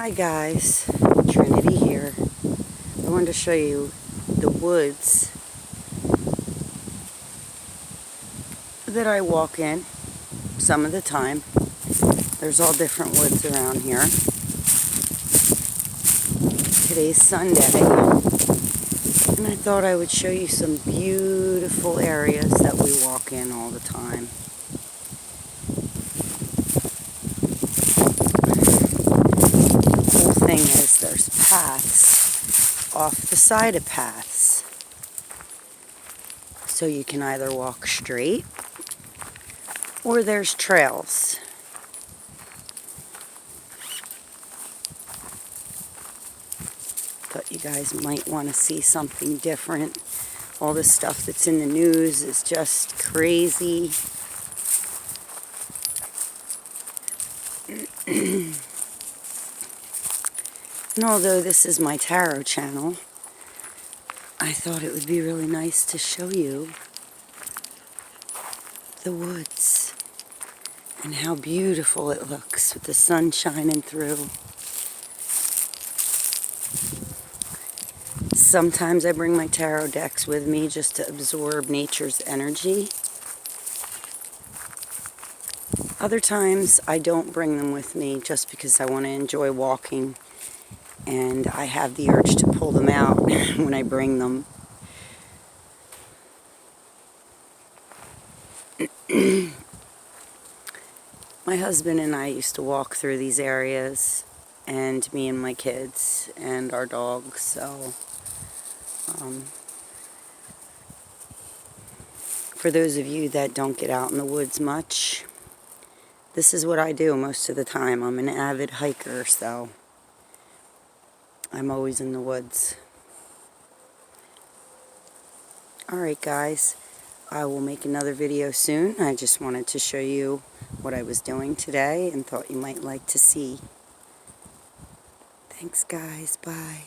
Hi guys, Trinity here. I wanted to show you the woods that I walk in some of the time. There's all different woods around here. Today's Sunday, and I thought I would show you some beautiful areas that we walk in all the time. The cool thing is there's paths off the side of paths. So you can either walk straight or there's trails. But you guys might want to see something different. All the stuff that's in the news is just crazy. And although this is my tarot channel, I thought it would be really nice to show you the woods and how beautiful it looks with the sun shining through. Sometimes I bring my tarot decks with me just to absorb nature's energy. Other times I don't bring them with me just because I want to enjoy walking, and I have the urge to pull them out when I bring them. My husband and I used to walk through these areas, and me and my kids and our dogs, so for those of you that don't get out in the woods much, this is what I do most of the time. I'm an avid hiker, so I'm always in the woods. Alright guys, I will make another video soon. I just wanted to show you what I was doing today and thought you might like to see. Thanks guys, bye.